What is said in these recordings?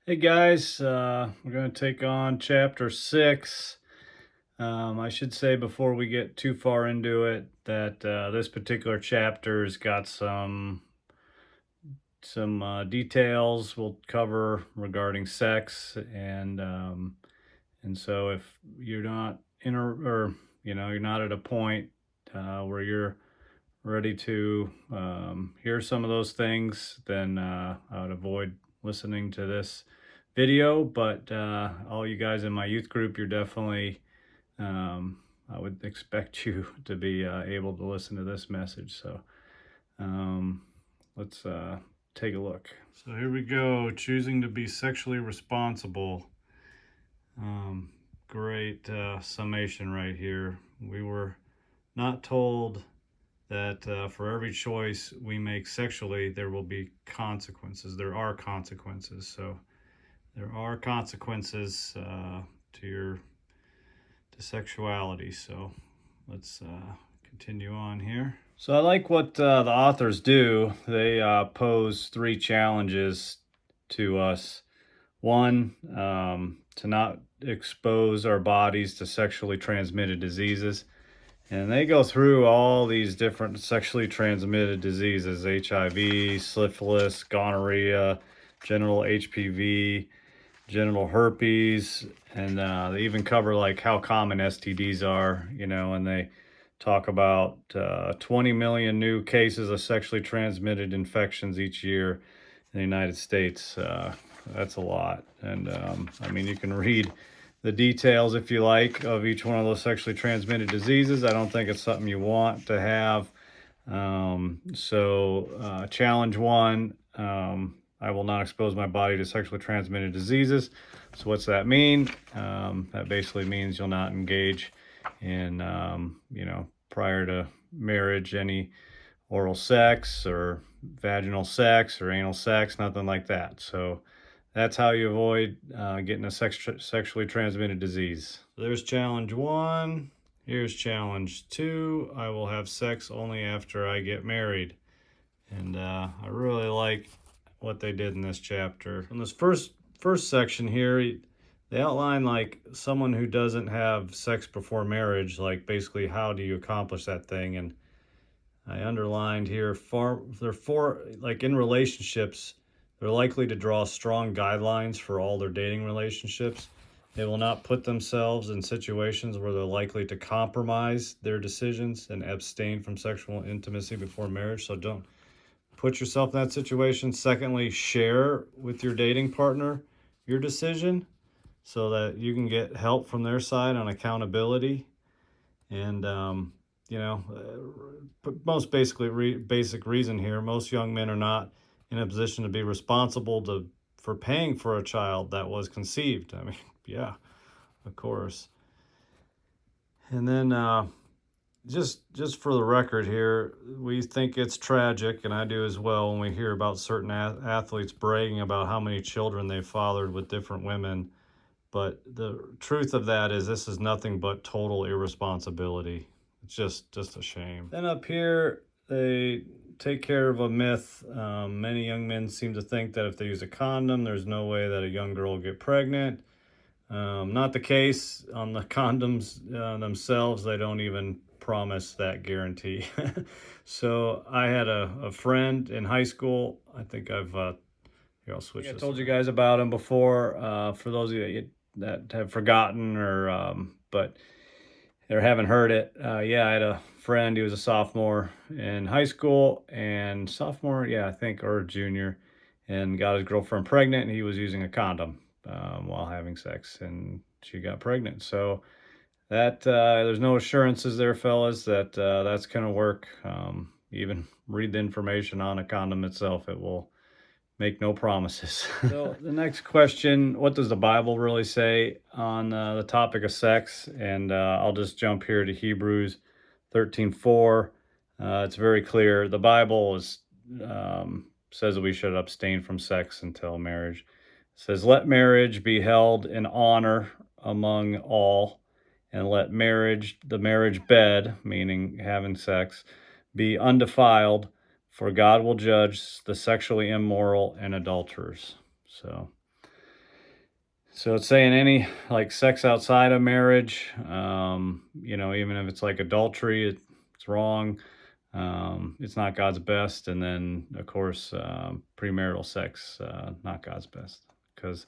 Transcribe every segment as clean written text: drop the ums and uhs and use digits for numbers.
Hey guys, we're going to take on chapter 6. I should say before we get too far into it that this particular chapter's got some details we'll cover regarding sex, and so if you're not or you're not at a point where you're ready to hear some of those things, then I would avoid listening to this video. But all you guys in my youth group, you're definitely, I would expect you to be able to listen to this message. So let's take a look. So here we go. Choosing to be sexually responsible. Great summation right here. We were not told that for every choice we make sexually, there will be consequences. There are consequences. So there are consequences to sexuality. So let's continue on here. So I like what the authors do. They pose 3 challenges to us. One, to not expose our bodies to sexually transmitted diseases. And they go through all these different sexually transmitted diseases: HIV, syphilis, gonorrhea, genital HPV, genital herpes, and they even cover like how common STDs are, and they talk about 20 million new cases of sexually transmitted infections each year in the United States. That's a lot. And I mean, you can read the details, if you like, of each one of those sexually transmitted diseases. I don't think it's something you want to have. Challenge 1, I will not expose my body to sexually transmitted diseases. So what's that mean? That basically means you'll not engage in, prior to marriage, any oral sex or vaginal sex or anal sex, nothing like that. So that's how you avoid getting a sexually transmitted disease. So there's challenge 1. Here's challenge 2. I will have sex only after I get married. And I really like what they did in this chapter. In this first section here, they outline like someone who doesn't have sex before marriage, like basically how do you accomplish that thing. And I underlined here, like in relationships, they're likely to draw strong guidelines for all their dating relationships. They will not put themselves in situations where they're likely to compromise their decisions and abstain from sexual intimacy before marriage. So don't put yourself in that situation. Secondly, share with your dating partner your decision so that you can get help from their side on accountability. And most basic reason here, most young men are not in a position to be responsible for paying for a child that was conceived. I mean, yeah, of course. And then just for the record here, we think it's tragic, and I do as well, when we hear about certain athletes bragging about how many children they fathered with different women. But the truth of that is this is nothing but total irresponsibility. It's just a shame. Then up here, they take care of a myth. Many young men seem to think that if they use a condom, there's no way that a young girl will get pregnant. Not the case. On the condoms themselves, they don't even promise that guarantee. So I had a friend in high school. I think here, I'll switch this. I told you guys about him before. For those of you that have forgotten but haven't heard it, yeah, I had a friend. He was a sophomore in high school, and I think, or junior, and got his girlfriend pregnant, and he was using a condom while having sex, and she got pregnant. So that there's no assurances there, fellas, that that's going to work. Even read the information on a condom itself. It will make no promises. So the next question, what does the Bible really say on the topic of sex? And I'll just jump here to Hebrews 13:4. It's very clear. The Bible says that we should abstain from sex until marriage. It says, let marriage be held in honor among all, and let the marriage bed, meaning having sex, be undefiled, for God will judge the sexually immoral and adulterers. So So it's saying any like sex outside of marriage, even if it's like adultery, it's wrong. It's not God's best. And then, of course, premarital sex, not God's best, because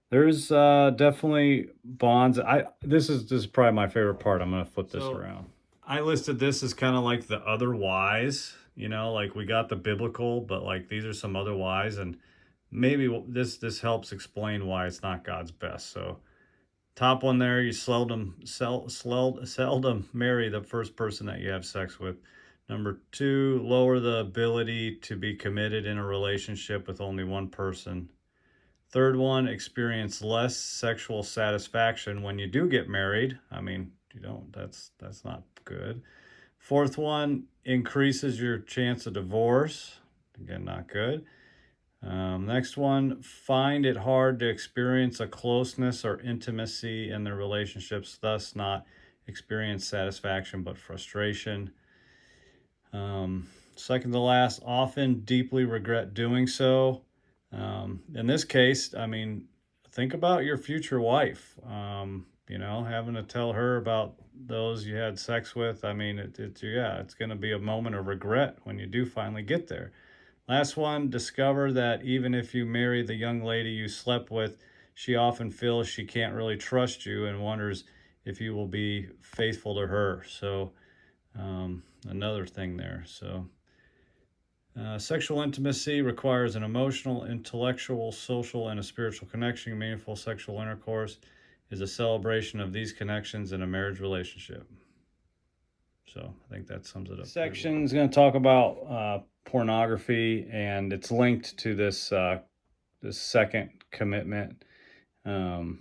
there's definitely bonds. This is probably my favorite part. I'm gonna flip this around. I listed this as kind of like the other whys. Like we got the biblical, but like these are some other whys, and maybe this helps explain why it's not God's best. So top one there, you seldom marry the first person that you have sex with. Number two, lower the ability to be committed in a relationship with only one person. Third one, experience less sexual satisfaction when you do get married. I mean, you don't, that's not good. Fourth one, increases your chance of divorce. Again, not good. Next one, find it hard to experience a closeness or intimacy in the relationships, thus not experience satisfaction but frustration. Second to last, often deeply regret doing so. In this case, I mean, think about your future wife. Having to tell her about those you had sex with. I mean, it's going to be a moment of regret when you do finally get there. Last one, discover that even if you marry the young lady you slept with, she often feels she can't really trust you and wonders if you will be faithful to her. So, another thing there. So, sexual intimacy requires an emotional, intellectual, social, and a spiritual connection. Meaningful sexual intercourse is a celebration of these connections in a marriage relationship. So I think that sums it up. Section is going to talk about pornography, and it's linked to this second commitment. I'll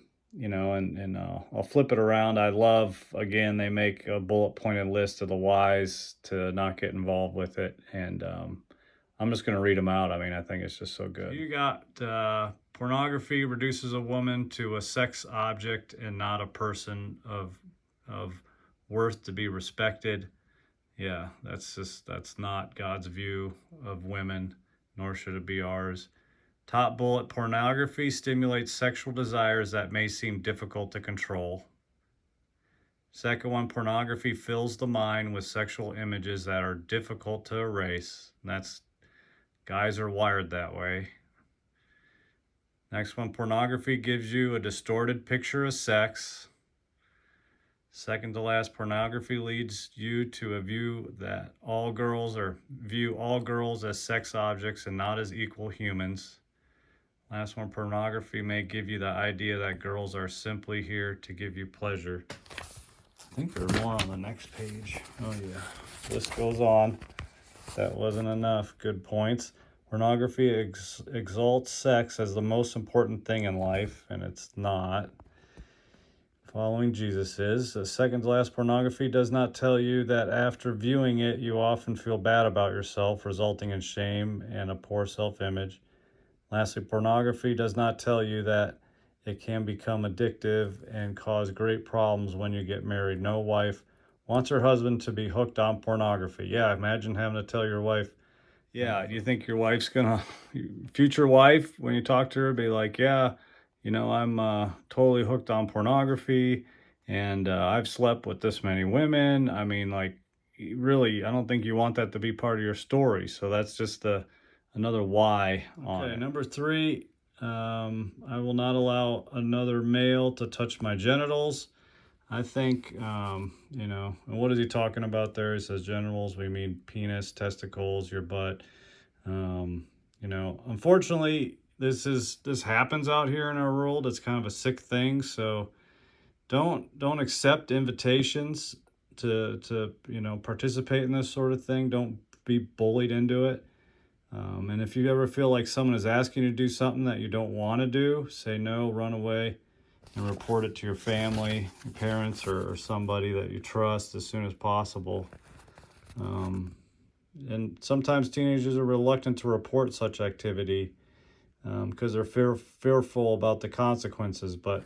flip it around. I love, again, they make a bullet pointed list of the whys to not get involved with it, and I'm just going to read them out. I mean, I think it's just so good. You got pornography reduces a woman to a sex object and not a person of worth to be respected. Yeah, that's not God's view of women, nor should it be ours. Top bullet, pornography stimulates sexual desires that may seem difficult to control. Second one, pornography fills the mind with sexual images that are difficult to erase. Guys are wired that way. Next one, pornography gives you a distorted picture of sex. Second to last, pornography leads you to view all girls as sex objects and not as equal humans. Last one, pornography may give you the idea that girls are simply here to give you pleasure. I think there's more on the next page. Oh yeah, list goes on. That wasn't enough. Good points. Pornography exalts sex as the most important thing in life, and it's not. Following Jesus is. The second to last, pornography does not tell you that after viewing it, you often feel bad about yourself, resulting in shame and a poor self-image. Lastly, pornography does not tell you that it can become addictive and cause great problems when you get married. No wife wants her husband to be hooked on pornography. Yeah, imagine having to tell your wife, yeah, do you think your wife's gonna, future wife, when you talk to her, be like, yeah, I'm totally hooked on pornography, and I've slept with this many women. I mean, like, really, I don't think you want that to be part of your story. So that's just another why on it. Number three, I will not allow another male to touch my genitals. I think, and what is he talking about there? He says genitals, we mean penis, testicles, your butt. Unfortunately, this happens out here in our world. It's kind of a sick thing. So don't accept invitations to participate in this sort of thing. Don't be bullied into it. And if you ever feel like someone is asking you to do something that you don't want to do, say no, run away, and report it to your family, your parents, or somebody that you trust as soon as possible. And sometimes teenagers are reluctant to report such activity because they're fearful about the consequences. But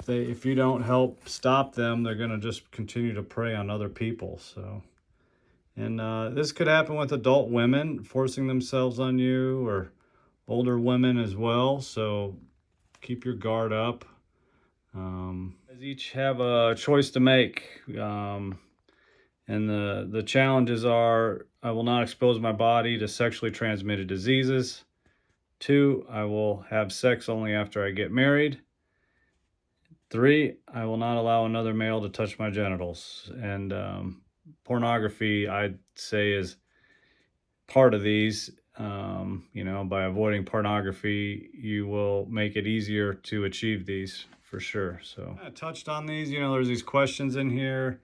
if you don't help stop them, they're going to just continue to prey on other people. So, and this could happen with adult women forcing themselves on you, or older women as well. So keep your guard up. As each have a choice to make. And the challenges are, I will not expose my body to sexually transmitted diseases. 2, I will have sex only after I get married. 3, I will not allow another male to touch my genitals. And pornography, I'd say, is part of these. By avoiding pornography, you will make it easier to achieve these for sure. So I touched on these. There's these questions in here.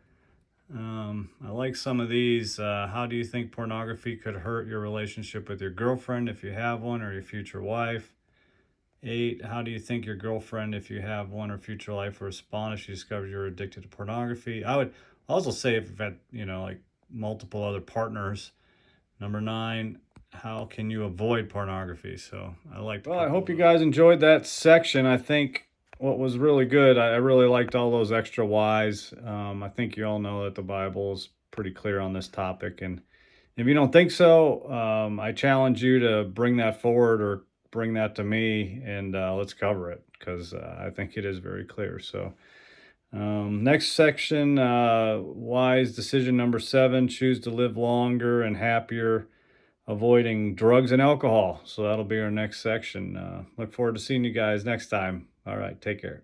I like some of these. How do you think pornography could hurt your relationship with your girlfriend if you have one, or your future wife? 8, how do you think your girlfriend, if you have one, or future wife, will respond if she discovers you're addicted to pornography? I would also say if you've had, like multiple other partners. Number 9, how can you avoid pornography? So I hope you guys enjoyed that section. I think what was really good, I really liked all those extra whys. I think you all know that the Bible is pretty clear on this topic. And if you don't think so, I challenge you to bring that forward or bring that to me, and let's cover it, because I think it is very clear. So next section, wise decision number 7, choose to live longer and happier, avoiding drugs and alcohol. So that'll be our next section. Look forward to seeing you guys next time. All right, take care.